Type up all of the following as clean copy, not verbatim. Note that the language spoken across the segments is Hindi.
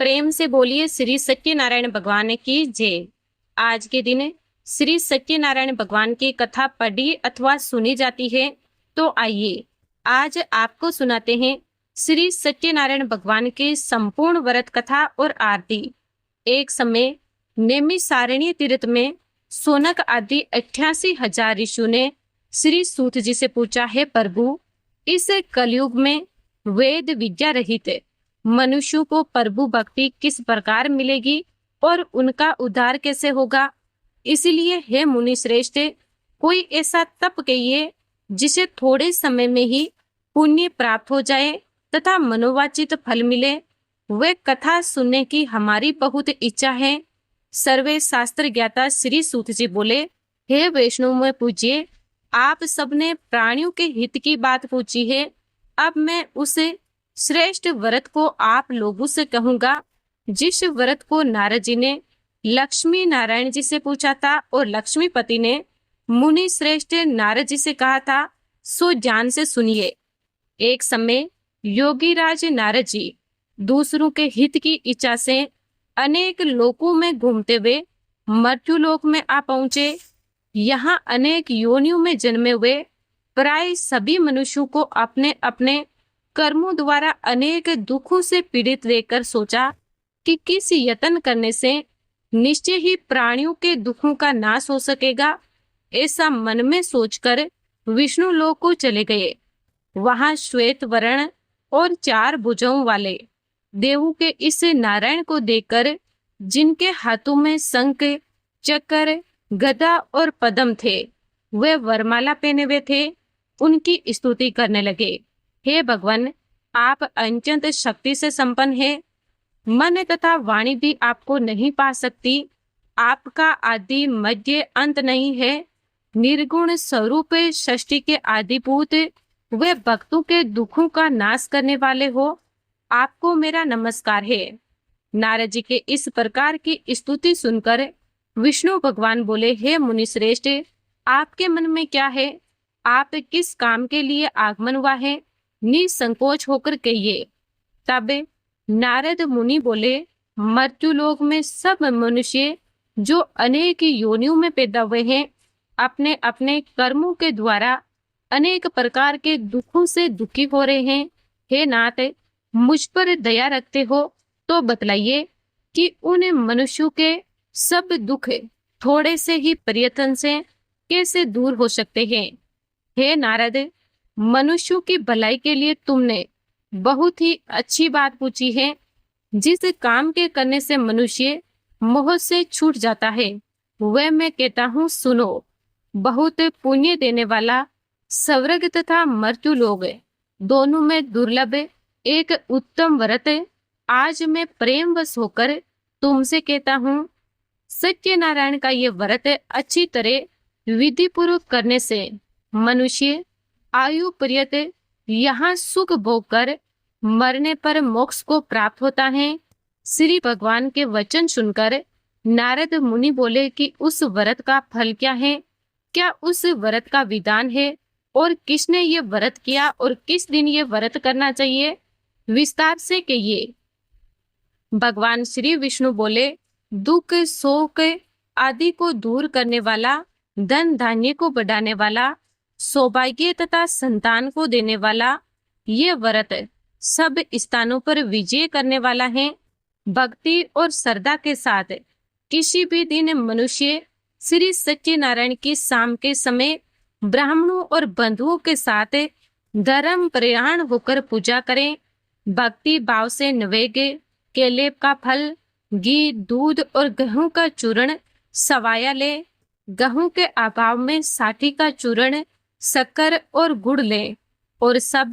प्रेम से बोलिए श्री सत्यनारायण भगवान की जय। आज के दिन श्री सत्यनारायण भगवान की कथा पढ़ी अथवा सुनी जाती है। तो आइए आज आपको सुनाते हैं श्री सत्यनारायण भगवान की संपूर्ण व्रत कथा और आरती। एक समय नैमिषारण्य तीर्थ में सोनक आदि 88,000 ऋषियों ने श्री सूत जी से पूछा, है प्रभु, इस कलयुग में वेद विद्या रहित मनुष्यों को प्रभु भक्ति किस प्रकार मिलेगी और उनका उद्धार कैसे होगा। इसलिए हे मुनि श्रेष्ठ, कोई ऐसा तप कहिए जिसे थोड़े समय में ही पुण्य प्राप्त हो जाए तथा मनोवांछित फल मिले। वे कथा सुनने की हमारी बहुत इच्छा है। सर्वे शास्त्र ज्ञाता श्री सूत जी बोले, हे वैष्णव में पूजिए, आप सबने प्राणियों के हित की बात पूछी है। अब मैं उसे श्रेष्ठ व्रत को आप लोगों से कहूंगा, जिस व्रत को नारद जी ने लक्ष्मी नारायण जी से पूछा था और लक्ष्मीपति ने मुनि श्रेष्ठ नारद जी से कहा था, सो ध्यान से सुनिए। एक समय योगीराज नारद जी दूसरों के हित की इच्छा से अनेक लोकों में घूमते हुए मर्त्युलोक में आ पहुंचे। यहाँ अनेक योनियों में जन्मे हुए प्राय सभी मनुष्यों को अपने अपने कर्मों द्वारा अनेक दुखों से पीड़ित देखकर सोचा कि किस यत्न करने से निश्चय ही प्राणियों के दुखों का नाश हो सकेगा। ऐसा मन में सोचकर विष्णु लोक को चले गए। वहां श्वेत वर्ण और 4 भुजाओं वाले देवों के इस नारायण को देखकर, जिनके हाथों में शंख, चक्र, गदा और पद्म थे, वे वरमाला पहने हुए थे, उनकी स्तुति करने लगे। हे भगवान, आप अत्यंत शक्ति से संपन्न हैं। मन तथा वाणी भी आपको नहीं पा सकती। आपका आदि मध्य अंत नहीं है। निर्गुण स्वरूप षष्टि के आदिभूत वे भक्तों के दुखों का नाश करने वाले हो। आपको मेरा नमस्कार है। नारद जी के इस प्रकार की स्तुति सुनकर विष्णु भगवान बोले, हे मुनि श्रेष्ठ, आपके मन में क्या है? आप किस काम के लिए आगमन हुआ है? निसंकोच होकर कहिए। तब नारद मुनि बोले, मर्त्युलोक में सब मनुष्य जो अनेक योनियों में पैदा हुए हैं, अपने अपने कर्मों के द्वारा अनेक प्रकार के दुखों से दुखी हो रहे हैं। हे नाथ, मुझ पर दया रखते हो तो बतलाइए कि उन मनुष्यों के सब दुख थोड़े से ही प्रयत्न से कैसे दूर हो सकते हैं। हे नारद, मनुष्यों की भलाई के लिए तुमने बहुत ही अच्छी बात पूछी है। जिस काम के करने से मनुष्य मोह से छूट जाता है, वह मैं कहता हूँ, सुनो। बहुत पुण्य देने वाला स्वर्ग तथा मर्त्यु लोग दोनों में दुर्लभ एक उत्तम व्रत आज मैं प्रेमवश होकर तुमसे कहता हूँ। सत्यनारायण का ये व्रत अच्छी तरह विधि पूर्वक करने से मनुष्य आयु पर्यंत यहाँ सुख भोग कर मरने पर मोक्ष को प्राप्त होता है। श्री भगवान के वचन सुनकर नारद मुनि बोले कि उस व्रत का फल क्या है? क्या उस व्रत का विधान है? और किसने ये व्रत किया और किस दिन ये व्रत करना चाहिए? विस्तार से कहिए। भगवान श्री विष्णु बोले, दुख शोक आदि को दूर करने वाला, धन धान्य को बढ़ाने वाला, सौभाग्य तथा संतान को देने वाला, ये व्रत सब स्थानों पर विजय करने वाला है। भक्ति और श्रद्धा के साथ किसी भी दिन मनुष्य श्री सत्यनारायण की शाम के समय ब्राह्मणों और बंधुओं के साथ धर्म प्रयाण होकर पूजा करें। भक्ति भाव से नैवेद्य, केले का फल, घी, दूध और गेहूं का चूर्ण सवाया ले। गेहूं के अभाव में साठी का चूर्ण, शक्कर और गुड़ लें और सब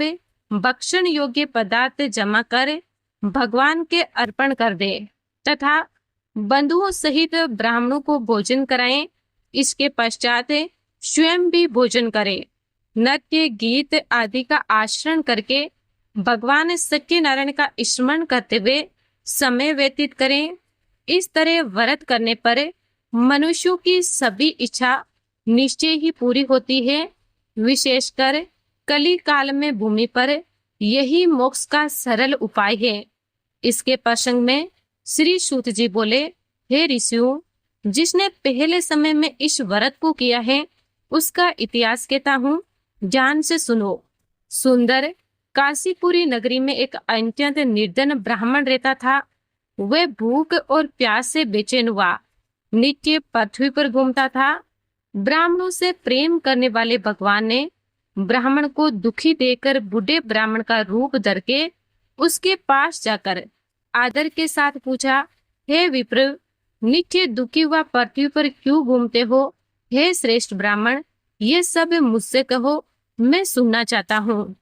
भक्षण योग्य पदार्थ जमा कर भगवान के अर्पण कर दे तथा बंधुओं सहित ब्राह्मणों को भोजन कराएं। इसके पश्चात स्वयं भी भोजन करें। नृत्य, गीत आदि का आचरण करके भगवान सत्यनारायण का स्मरण करते हुए समय व्यतीत करें। इस तरह व्रत करने पर मनुष्यों की सभी इच्छा निश्चय ही पूरी होती है। विशेषकर कली काल में भूमि पर यही मोक्ष का सरल उपाय है। इसके प्रसंग में श्री सूत जी बोले, हे ऋषियों, जिसने पहले समय में इस व्रत को किया है उसका इतिहास कहता हूँ, ध्यान से सुनो। सुंदर काशीपुरी नगरी में एक अत्यंत निर्धन ब्राह्मण रहता था। वह भूख और प्यास से बेचैन हुआ नित्य पृथ्वी पर घूमता था। ब्राह्मणों से प्रेम करने वाले भगवान ने ब्राह्मण को दुखी देकर बूढ़े ब्राह्मण का रूप धर के उसके पास जाकर आदर के साथ पूछा, हे विप्र, नित्य दुखी हुआ पृथ्वी पर क्यों घूमते हो? हे श्रेष्ठ ब्राह्मण, ये सब मुझसे कहो, मैं सुनना चाहता हूँ।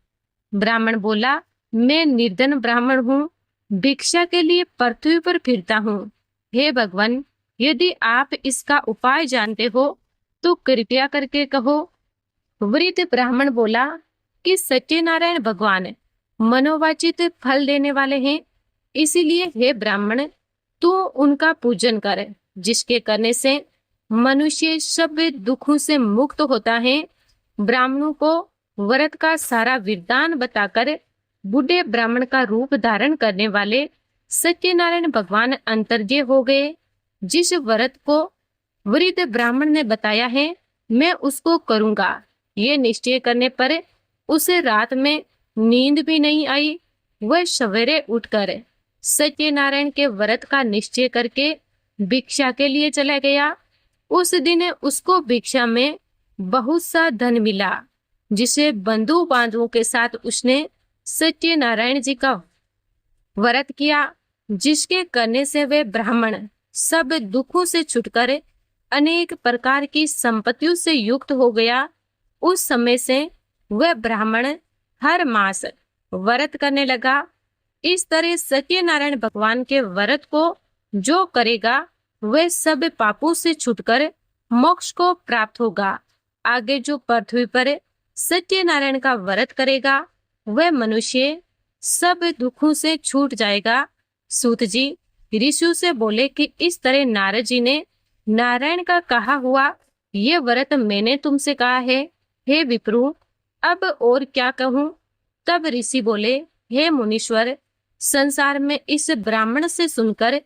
ब्राह्मण बोला, मैं निर्धन ब्राह्मण हूँ, भिक्षा के लिए पृथ्वी पर फिरता हूँ। हे भगवान, यदि आप इसका उपाय जानते हो तो कृपया करके कहो। वृद्ध ब्राह्मण बोला कि सत्यनारायण भगवान मनोवांछित फल देने वाले हैं, इसीलिए हे ब्राह्मण, तू उनका पूजन कर, जिसके करने से मनुष्य सब दुखों से मुक्त होता है। ब्राह्मणों को व्रत का सारा वृत्तांत बताकर बूढ़े ब्राह्मण का रूप धारण करने वाले सत्यनारायण भगवान अंतर्ध्य हो गए। जिस व्रत को वृद्ध ब्राह्मण ने बताया है, मैं उसको करूंगा, ये निश्चय करने पर उसे रात में नींद भी नहीं आई। वह सवेरे उठकर सत्यनारायण के व्रत का निश्चय करके भिक्षा के लिए चला गया। उस दिन उसको भिक्षा में बहुत सा धन मिला, जिसे बंधु बांधवों के साथ उसने सत्यनारायण जी का व्रत किया, जिसके करने से वे ब्राह्मण सब दुखों से छुटकर अनेक प्रकार की संपत्तियों से युक्त हो गया। उस समय से वह ब्राह्मण हर मास व्रत करने लगा। इस तरह सत्यनारायण भगवान के व्रत को जो करेगा वह सब पापों से छूटकर मोक्ष को प्राप्त होगा। आगे जो पृथ्वी पर सत्यनारायण का व्रत करेगा वह मनुष्य सब दुखों से छूट जाएगा। सूत जी ऋषियों से बोले कि इस तरह नारद जी ने नारायण का कहा हुआ ये व्रत मैंने तुमसे कहा है, हे विप्रु, अब और क्या कहूँ? तब ऋषि बोले, हे मुनीश्वर, संसार में इस ब्राह्मण से सुनकर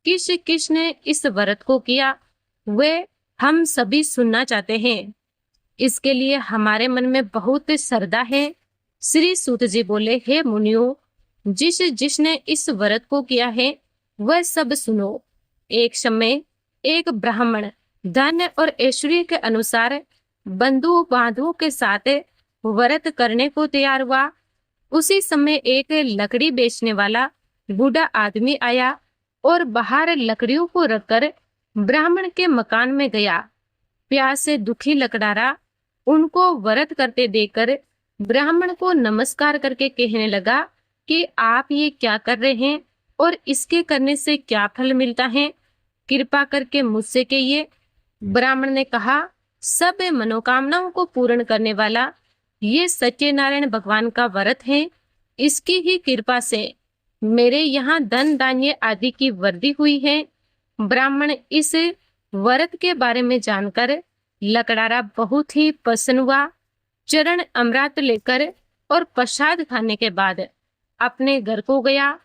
किस किस ने इस व्रत को किया वे हम सभी सुनना चाहते हैं। इसके लिए हमारे मन में बहुत श्रद्धा है। श्री सूत जी बोले, हे मुनियों, जिसने इस व्रत को किया है वह सब सुनो। एक समय एक ब्राह्मण धन और ऐश्वर्य के अनुसार बंधु बांधवों के साथ व्रत करने को तैयार हुआ। उसी समय एक लकड़ी बेचने वाला बूढ़ा आदमी आया और बाहर लकड़ियों को रखकर ब्राह्मण के मकान में गया। प्यास से दुखी लकड़ारा उनको व्रत करते देखकर ब्राह्मण को नमस्कार करके कहने लगा कि आप ये क्या कर रहे हैं और इसके करने से क्या फल मिलता है, कृपा करके मुझसे कहिए। ब्राह्मण ने कहा, सब मनोकामनाओं को पूर्ण करने वाला ये सत्यनारायण भगवान का व्रत है। इसकी ही कृपा से मेरे यहाँ धन धान्य आदि की वृद्धि हुई है। ब्राह्मण इस व्रत के बारे में जानकर लकड़ारा बहुत ही प्रसन्न हुआ। चरण अमृत लेकर और प्रसाद खाने के बाद अपने घर को गया।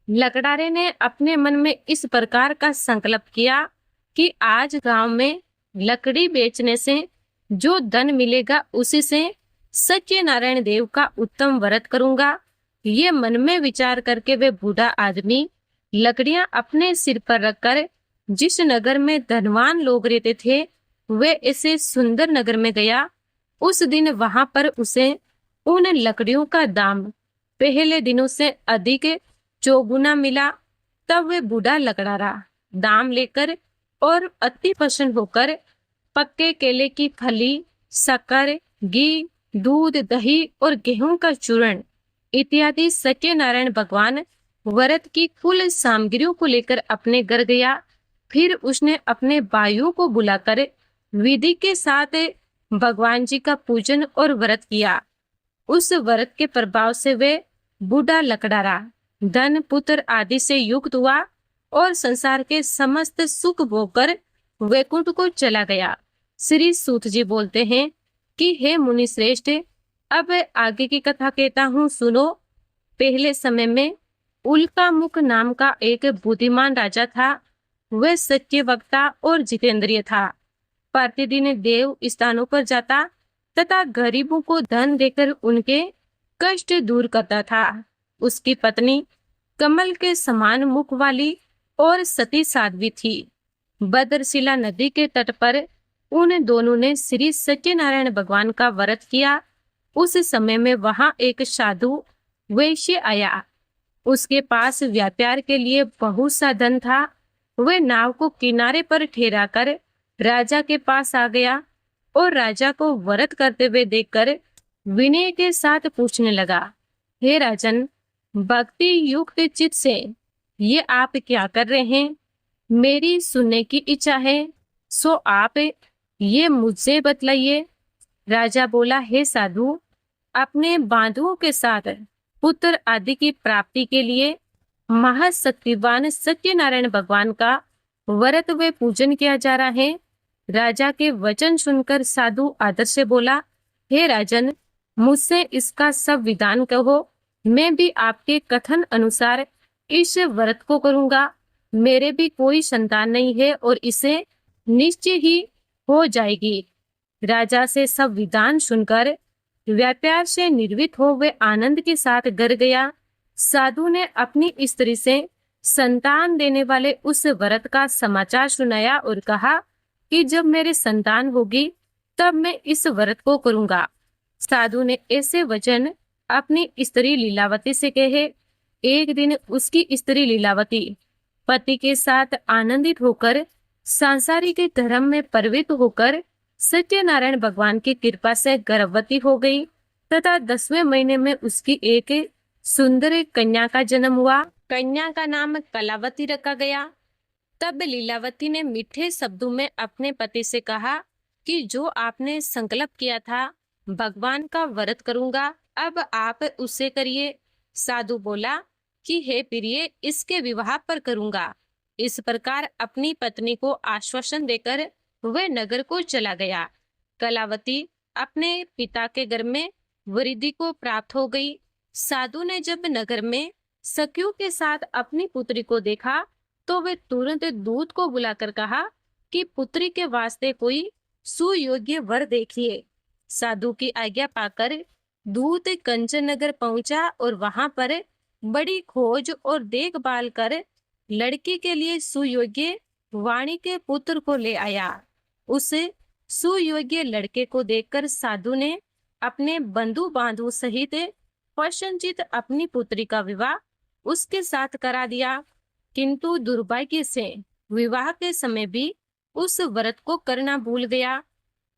लकड़ारे ने अपने मन में इस प्रकार का संकल्प किया कि आज गांव में लकड़ी बेचने से जो धन मिलेगा उसी से सत्यनारायण देव का उत्तम व्रत करूंगा। ये मन में विचार करके वे बूढ़ा आदमी लकड़ियां अपने सिर पर रखकर जिस नगर में धनवान लोग रहते थे वे ऐसे सुंदर नगर में गया। उस दिन वहां पर उसे उन लकड़ियों का दाम पहले दिनों से अधिक चौगुना मिला। तब वे बूढ़ा लकड़ारा दाम लेकर और अति प्रसन्न होकर पक्के केले की फली, शक्कर, घी, दूध, दही और गेहूं का चूर्ण इत्यादि सत्यनारायण भगवान व्रत की कुल सामग्रियों को लेकर अपने घर गया। फिर उसने अपने भाइयों को बुलाकर विधि के साथ भगवान जी का पूजन और व्रत किया। उस व्रत के प्रभाव से वे बूढ़ा लकड़ारा धन, पुत्र आदि से युक्त हुआ और संसार के समस्त सुख भोगकर वैकुंठ को चला गया। श्री सूत जी बोलते हैं कि हे मुनि श्रेष्ठ, अब आगे की कथा कहता हूँ, सुनो। पहले समय में उल्कामुख नाम का एक बुद्धिमान राजा था। वह सत्यवक्ता और जितेंद्रिय था। प्रतिदिन देव स्थानों पर जाता तथा गरीबों को धन देकर उनके कष्ट दूर करता था। उसकी पत्नी कमल के समान मुख वाली और सती साध्वी थी। भद्रशिला नदी के तट पर उन दोनों ने श्री सत्यनारायण भगवान का व्रत किया। उस समय में वहां एक साधु वैश्य आया। उसके पास व्यापार के लिए बहुत सा धन था। वह नाव को किनारे पर ठहरा कर राजा के पास आ गया और राजा को व्रत करते हुए देखकर विनय के साथ पूछने लगा, हे राजन, भक्ति युक्त चित्त से ये आप क्या कर रहे हैं? मेरी सुनने की इच्छा है, सो आप ये मुझसे बतलाइए। राजा बोला, हे साधु, अपने बांधुओं के साथ पुत्र आदि की प्राप्ति के लिए महाशक्तिवान सत्यनारायण भगवान का व्रत व पूजन किया जा रहा है। राजा के वचन सुनकर साधु आदर से बोला, हे राजन, मुझसे इसका सब विधान कहो। मैं भी आपके कथन अनुसार इस व्रत को करूंगा। मेरे भी कोई संतान नहीं है और इसे निश्चय ही हो जाएगी। राजा से सब विधान सुनकर व्यापार से निर्वित हो वे आनंद के साथ घर गया। साधु ने अपनी स्त्री से संतान देने वाले उस व्रत का समाचार सुनाया और कहा कि जब मेरे संतान होगी तब मैं इस व्रत को करूंगा। साधु ने ऐसे वचन अपनी स्त्री लीलावती से कहे। एक दिन उसकी स्त्री लीलावती पति के साथ आनंदित होकर सांसारिक धर्म में प्रवृत्त होकर सत्यनारायण भगवान की कृपा से गर्भवती हो गई तथा 10वें महीने में उसकी एक सुंदर कन्या का जन्म हुआ। कन्या का नाम कलावती रखा गया। तब लीलावती ने मीठे शब्दों में अपने पति से कहा कि जो आपने संकल्प किया था, भगवान का व्रत करूंगा, अब आप उसे करिए। साधु बोला कि हे प्रिय, इसके विवाह पर करूंगा। इस प्रकार अपनी पत्नी को आश्वासन देकर वह नगर को चला गया। कलावती अपने पिता के घर में वृद्धि को प्राप्त हो गई। साधु ने जब नगर में सखियों के साथ अपनी पुत्री को देखा तो वे तुरंत दूत को बुलाकर कहा कि पुत्री के वास्ते कोई सुयोग्य वर देखिए। साधु की आज्ञा पाकर दूत कंचन नगर पहुंचा और वहां पर बड़ी खोज और देखभाल कर लड़की के लिए सुयोग्य वाणी के पुत्र को ले आया। उस सुयोग्य लड़के को देखकर साधु ने अपने बंधु बांधु सहित प्रसन्नचित्त अपनी पुत्री का विवाह उसके साथ करा दिया। किंतु दुर्भाग्य से विवाह के समय भी उस व्रत को करना भूल गया।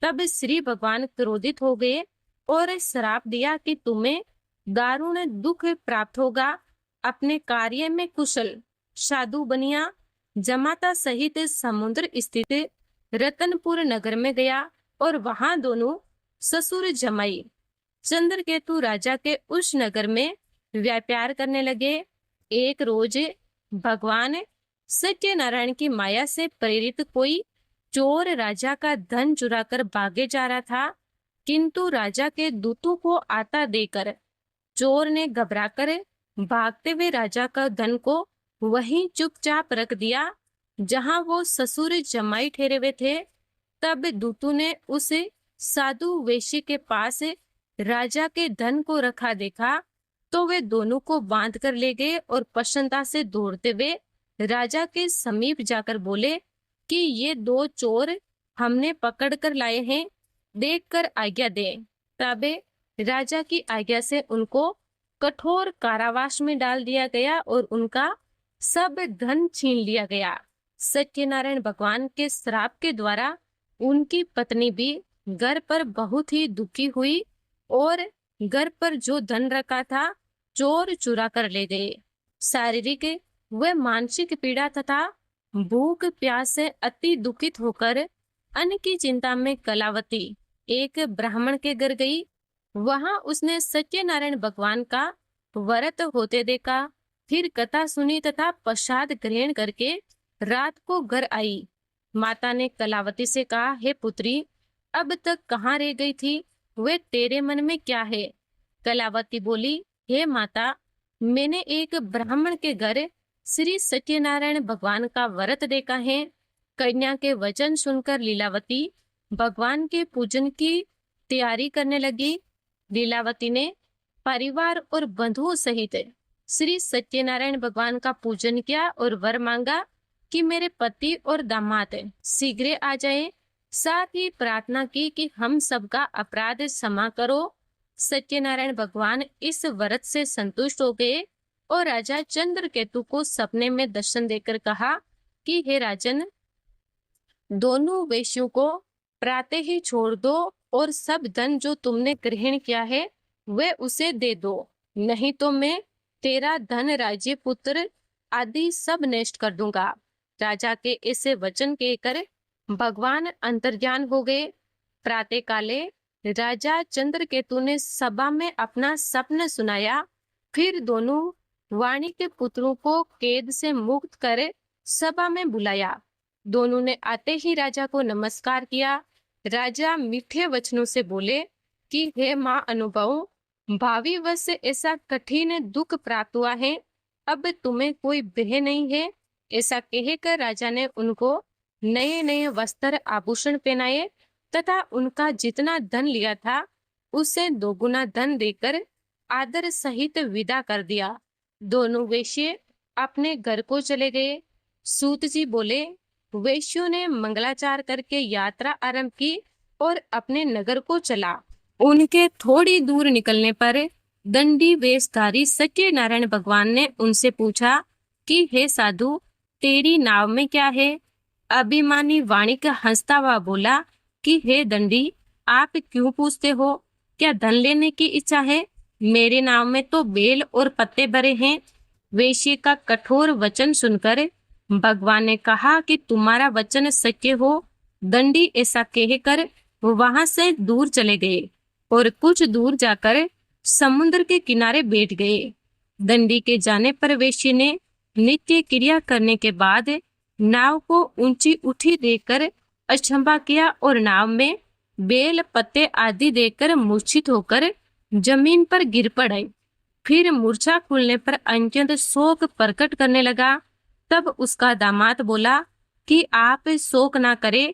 तब श्री भगवान क्रोधित हो गए और श्राप दिया कि तुम्हें दारुण दुख प्राप्त होगा। अपने कार्य में कुशल साधु बनिया जमाता सहित समुद्र स्थित रतनपुर नगर में गया और वहां दोनों ससुर जमाई चंद्रकेतु राजा के उस नगर में व्यापार करने लगे। एक रोज भगवान सत्यनारायण की माया से प्रेरित कोई चोर राजा का धन चुराकर भागे जा रहा था, किंतु राजा के दूतों को आता देकर चोर ने घबराकर भागते हुए राजा का धन को वहीं चुपचाप रख दिया जहां वो ससुर जमाई ठहरे हुए थे। तब दूतों ने उस साधु वेश्य के पास राजा के धन को रखा देखा तो वे दोनों को बांध कर ले गए और प्रसन्नता से दौड़ते हुए राजा के समीप जाकर बोले कि ये दो चोर हमने पकड़ कर लाए हैं, देखकर आज्ञा दे। तब राजा की आज्ञा से उनको कठोर कारावास में डाल दिया गया और उनका सब धन छीन लिया गया। सत्यनारायण भगवान के श्राप के द्वारा उनकी पत्नी भी घर पर बहुत ही दुखी हुई और घर पर जो धन रखा था चोर चुरा कर ले गए। शारीरिक व मानसिक पीड़ा तथा भूख प्यास से अति दुखित होकर अन्न की चिंता में कलावती एक ब्राह्मण के घर गई। वहां उसने सत्यनारायण भगवान का व्रत होते देखा। फिर कथा सुनी तथा प्रसाद ग्रहण करके रात को घर आई। माता ने कलावती से कहा, हे पुत्री, अब तक कहाँ रह गई थी? वे तेरे मन में क्या है? कलावती बोली, हे माता, मैंने एक ब्राह्मण के घर श्री सत्यनारायण भगवान का व्रत देखा है। कन्या के वचन सुनकर लीलावती भगवान के पूजन की तैयारी करने लगी। लीलावती ने परिवार और बंधुओं सहित श्री सत्यनारायण भगवान का पूजन किया और वर मांगा कि मेरे पति और दामाद शीघ्र आ जाए। साथ ही प्रार्थना की कि हम सबका अपराध क्षमा करो। सत्यनारायण भगवान इस व्रत से संतुष्ट हो गए और राजा चंद्रकेतु को सपने में दर्शन देकर कहा कि हे राजन, दोनों वेश्यों को प्रातः ही छोड़ दो और सब धन जो तुमने ग्रहण किया है वे उसे दे दो, नहीं तो मैं तेरा धन, राज्य, पुत्र आदि सब नष्ट कर दूंगा। राजा के ऐसे वचन कहकर भगवान अंतर्ध्यान हो गए। प्रातः काले राजा चंद्रकेतु ने सभा में अपना सपना सुनाया। फिर दोनों वाणी के पुत्रों को कैद से मुक्त कर सभा में बुलाया। दोनों ने आते ही राजा को नमस्कार किया। राजा मीठे वचनों से बोले कि हे माँ अनुभव, भावी वर्ष से ऐसा कठिन दुख प्राप्त हुआ है, अब तुम्हें कोई भय नहीं है। ऐसा कहकर राजा ने उनको नए नए वस्त्र आभूषण पहनाए तथा उनका जितना धन लिया था उससे दोगुना धन देकर आदर सहित विदा कर दिया। दोनों वेश्ये अपने घर को चले गए। सूत जी बोले, वेश्यों ने मंगलाचार करके यात्रा आरंभ की और अपने नगर को चला। उनके थोड़ी दूर निकलने पर दंडी वेशधारी सत्यनारायण भगवान ने उनसे पूछा कि हे साधु, तेरी नाव में क्या है? अभिमानी वाणिक हंसता हुआ बोला कि हे दंडी, आप क्यों पूछते हो? क्या धन लेने की इच्छा है? मेरे नाव में तो बेल और पत्ते भरे हैं। वेश्य का कठोर वचन सुनकर भगवान ने कहा कि तुम्हारा वचन सत्य हो। दंडी ऐसा कहकर वहां से दूर चले गए और कुछ दूर जाकर समुद्र के किनारे बैठ गए। दंडी के जाने पर वेश्य ने नित्य क्रिया करने के बाद नाव को ऊंची उठी देखकर अचंभा किया और नाव में बेल पत्ते आदि देकर मूर्छित होकर जमीन पर गिर पड़े। फिर मूर्छा खुलने पर अत्यंत शोक प्रकट करने लगा। तब उसका दामाद बोला कि आप शोक ना करें,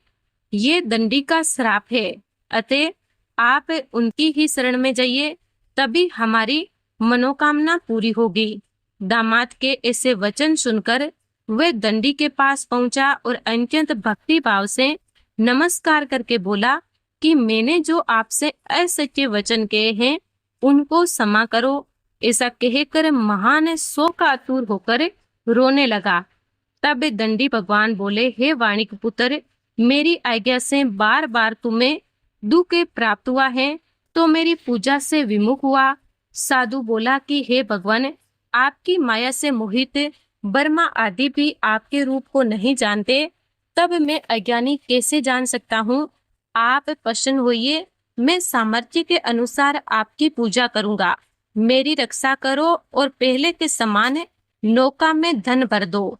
ये दंडी का श्राप है, अतः आप उनकी ही शरण में जाइए, तभी हमारी मनोकामना पूरी होगी। दामाद के ऐसे वचन सुनकर वह दंडी के पास पहुंचा और अत्यंत भक्ति भाव से नमस्कार करके बोला कि मैंने जो आपसे असत्य वचन कहे हैं उनको क्षमा करो। ऐसा कहकर महान शोकातुर होकर रोने लगा। तब दंडी भगवान बोले, हे वाणिक पुत्र, मेरी आज्ञा से बार बार तुम्हें दुख प्राप्त हुआ है तो मेरी पूजा से विमुख हुआ। साधु बोला कि हे भगवान, आपकी माया से मोहित बर्मा आदि भी आपके रूप को नहीं जानते, तब मैं अज्ञानी कैसे जान सकता हूँ? आप प्रसन्न होइए, मैं सामर्थ्य के अनुसार आपकी पूजा करूंगा। मेरी रक्षा करो और पहले के समान नौका में धन भर दो।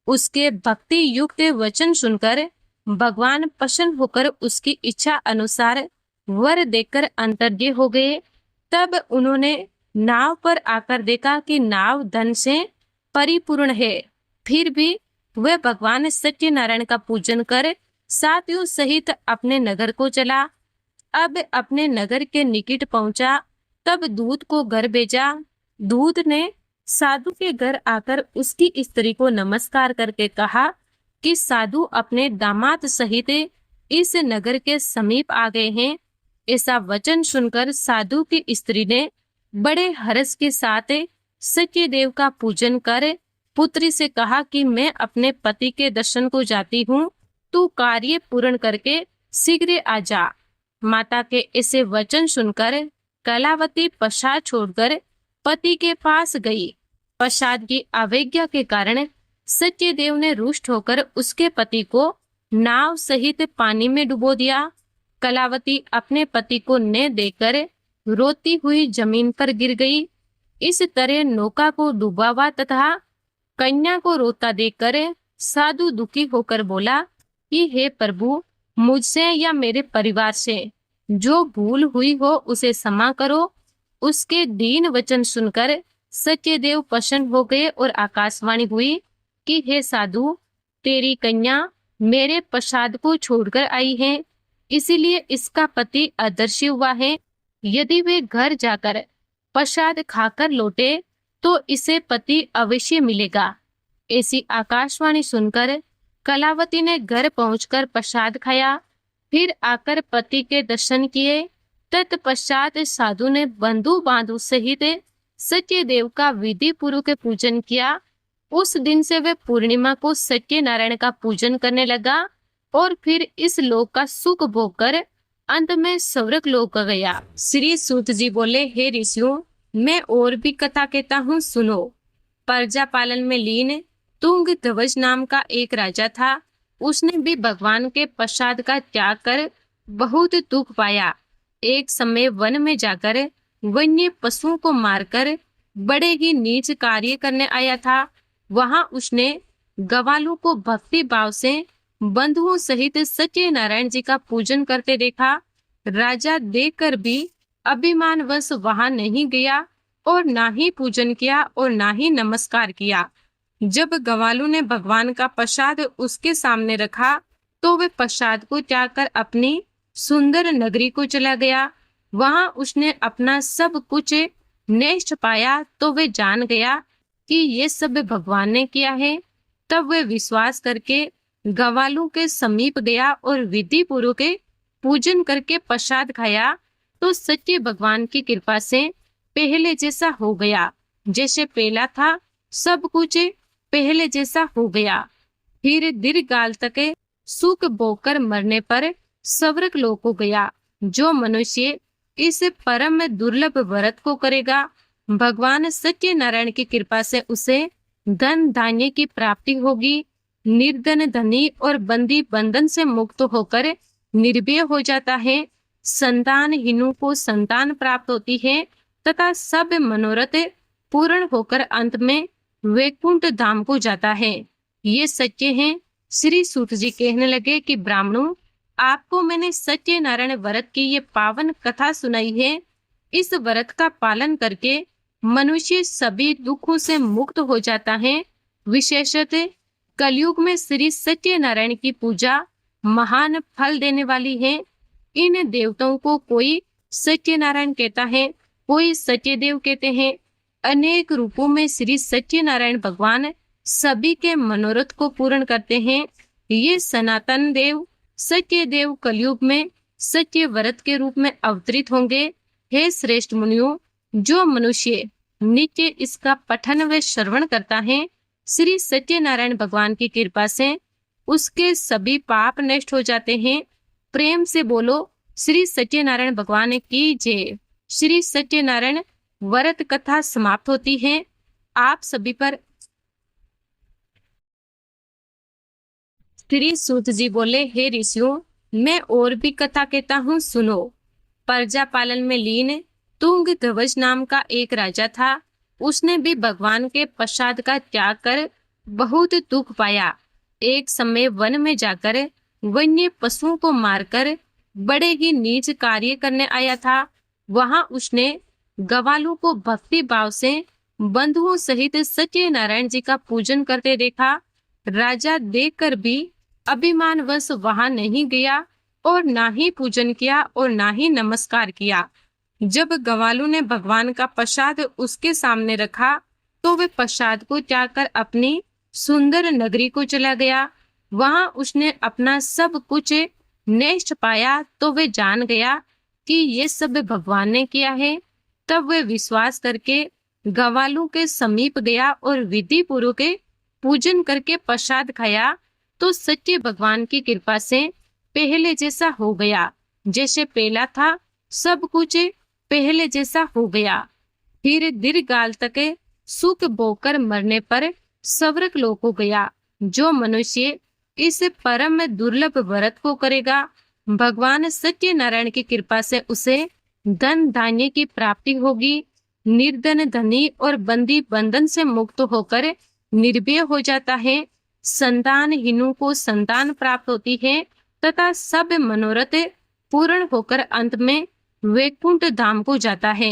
उसके भक्ति युक्त वचन सुनकर भगवान प्रसन्न होकर उसकी इच्छा अनुसार वर देकर अंतर्ध्य हो गए। तब उन्होंने नाव पर आकर देखा कि नाव धन से परिपूर्ण है। फिर भी वह भगवान सत्यनारायण का पूजन कर साथियों सहित अपने नगर को चला। अब अपने नगर के निकट पहुंचा, तब दूत को घर भेजा। दूत ने साधु के घर आकर उसकी स्त्री को नमस्कार करके कहा कि साधु अपने दामाद सहित इस नगर के समीप आ गए हैं। ऐसा वचन सुनकर साधु की स्त्री ने बड़े हर्ष के साथ सत्यदेव का पूजन कर पुत्री से कहा कि मैं अपने पति के दर्शन को जाती हूँ, तू कार्य पूर्ण करके शीघ्र आ जा। माता के ऐसे वचन सुनकर कलावती प्रसाद छोड़कर पति के पास गई। प्रसाद की अवज्ञा के कारण सत्यदेव ने रुष्ट होकर उसके पति को नाव सहित पानी में डुबो दिया। कलावती अपने पति को न देकर रोती हुई जमीन पर गिर गई। इस तरह नौका को डूबा हुआ तथा कन्या को रोता देखकर साधु दुखी होकर बोला कि हे प्रभु, मुझसे या मेरे परिवार से जो भूल हुई हो उसे क्षमा करो। उसके दीन वचन सुनकर सत्यदेव प्रसन्न हो गए और आकाशवाणी हुई कि हे साधु, तेरी कन्या मेरे प्रसाद को छोड़कर आई है, इसीलिए इसका पति अदृश्य हुआ है। यदि वे घर जाकर प्रसाद खाकर लौटे तो इसे पति अवश्य मिलेगा। ऐसी आकाशवाणी सुनकर कलावती ने घर पहुंचकर प्रसाद खाया, फिर आकर पति के दर्शन किए। तत्पश्चात साधु ने बंधु बांधु सहित सत्यदेव का विधि पूर्वक पूजन किया। उस दिन से वे पूर्णिमा को सत्यनारायण का पूजन करने लगा और फिर इस लोक का सुख भोग कर अंत में स्वर्ग लोक गया। श्री सूत जी बोले, हे ऋषियों, मैं और भी कथा कहता हूँ, सुनो। प्रजा पालन में लीन तुंग ध्वज नाम का एक राजा था। उसने भी भगवान के प्रसाद का त्याग कर बहुत दुख पाया। एक समय वन में जाकर वन्य पशुओं को मारकर बड़े ही नीच कार्य करने आया था। वहां उसने ग्वालों को भक्ति भाव से बंधुओं सहित सत्यनारायण जी का पूजन करते देखा। राजा देखकर भी अभिमानवश वहां नहीं गया और ना ही पूजन किया और ना ही नमस्कार किया। जब ग्वालों ने भगवान का प्रसाद उसके सामने रखा तो वे प्रसाद को त्याग कर अपनी सुंदर नगरी को चला गया। वहां उसने अपना सब कुछ नष्ट पाया तो वे जान गया कि ये सब भगवान ने किया है। तब वे विश्वास करके ग्वालों के समीप गया और विधि पूर्वक पूजन करके प्रसाद खाया तो सत्य भगवान की कृपा से पहले जैसा हो गया। जैसे पहला था सब कुछ पहले जैसा हो गया। फिर दीर्घकाल तक सुख भोग कर मरने पर स्वर्ग लोक को गया। जो मनुष्य इस परम दुर्लभ व्रत को करेगा, भगवान सत्यनारायण की कृपा से उसे धन धान्य की प्राप्ति होगी। निर्धन धनी और बंदी बंधन से मुक्त होकर निर्भय हो जाता है। संतानहीनों को संतान प्राप्त होती है तथा सब मनोरथ पूर्ण होकर अंत में वैकुंठ धाम को जाता है। ये सत्य है। श्री सूत जी कहने लगे कि ब्राह्मणों, आपको मैंने सत्यनारायण व्रत की ये पावन कथा सुनाई है। इस व्रत का पालन करके मनुष्य सभी दुखों से मुक्त हो जाता है। विशेषतः कलयुग में श्री सत्यनारायण की पूजा महान फल देने वाली है। इन देवताओं को कोई सत्यनारायण कहता है, कोई सत्यदेव कहते हैं। अनेक रूपों में श्री सत्यनारायण भगवान सभी के मनोरथ को पूर्ण करते हैं। ये सनातन देव सत्यदेव कलयुग में सत्य व्रत के रूप में अवतरित होंगे। हे श्रेष्ठ मुनियों, जो मनुष्य नित्य इसका पठन व श्रवण करता है, श्री सत्यनारायण भगवान की कृपा से उसके सभी पाप नष्ट हो जाते हैं। प्रेम से बोलो, श्री सत्यनारायण भगवान की जय। श्री सत्यनारायण व्रत कथा समाप्त होती है। आप सभी पर श्री सूत जी बोले, हे ऋषियों, मैं और भी कथा कहता हूँ, सुनो। प्रजा पालन में लीन तुंग ध्वज नाम का एक राजा था। उसने भी भगवान के प्रसाद का त्याग कर बहुत दुख पाया। एक समय वन में जाकर वन्य पशुओं को मारकर बड़े ही नीच कार्य करने आया था। वहां उसने ग्वालों को भक्ति भाव से बंधुओं सहित सत्यनारायण जी का पूजन करते देखा। राजा देखकर भी अभिमानवश वहां नहीं गया और ना ही पूजन किया और ना ही नमस्कार किया। जब ग्वालों ने भगवान का प्रसाद उसके सामने रखा तो वे प्रसाद को त्याग कर अपनी सुंदर नगरी को चला गया। वहां उसने अपना सब कुछ नष्ट पाया तो वे जान गया कि ये सब भगवान ने किया है। तब वे विश्वास करके ग्वालों के समीप गया और विधि पूर्वक पूजन करके प्रसाद खाया तो सत्य भगवान की कृपा से पहले जैसा हो गया। जैसे पहला था सब कुछ पहले जैसा हो गया। फिर दीर्घकाल तक सुख भोग कर मरने पर स्वर्ग लोक को गया। जो मनुष्य इस परम दुर्लभ व्रत को करेगा, भगवान सत्यनारायण की कृपा से उसे धन धान्य की प्राप्ति होगी। निर्धन धनी और बंदी बंधन से मुक्त होकर निर्भय हो जाता है। संतानहीनों को संतान प्राप्त होती है तथा सब मनोरथ पूर्ण होकर अंत में वैकुंठ धाम को जाता है।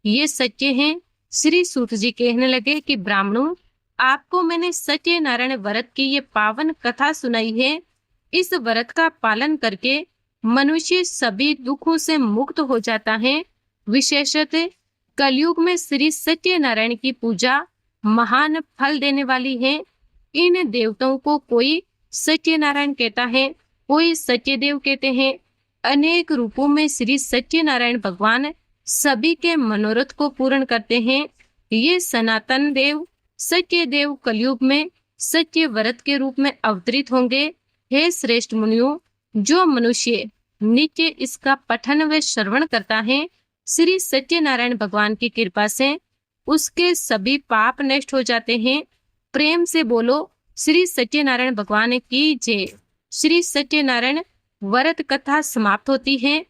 ये सत्य है। श्री सूत जी कहने लगे कि ब्राह्मणों, आपको मैंने सत्यनारायण व्रत की ये पावन कथा सुनाई है। इस व्रत का पालन करके मनुष्य सभी दुखों से मुक्त हो जाता है। विशेषतः कलयुग में श्री सत्यनारायण की पूजा महान फल देने वाली है। इन देवताओं को कोई सत्यनारायण कहता है, कोई सत्यदेव कहते हैं। अनेक रूपों में श्री सत्यनारायण भगवान सभी के मनोरथ को पूर्ण करते हैं। ये सनातन देव सत्य देव कलयुग में सत्य व्रत के रूप में अवतरित होंगे। हे श्रेष्ठ मुनियों, जो मनुष्य नित्य इसका पठन व श्रवण करता है, श्री सत्यनारायण भगवान की कृपा से उसके सभी पाप नष्ट हो जाते हैं। प्रेम से बोलो श्री सत्यनारायण भगवान की जय। श्री सत्यनारायण व्रत कथा समाप्त होती है।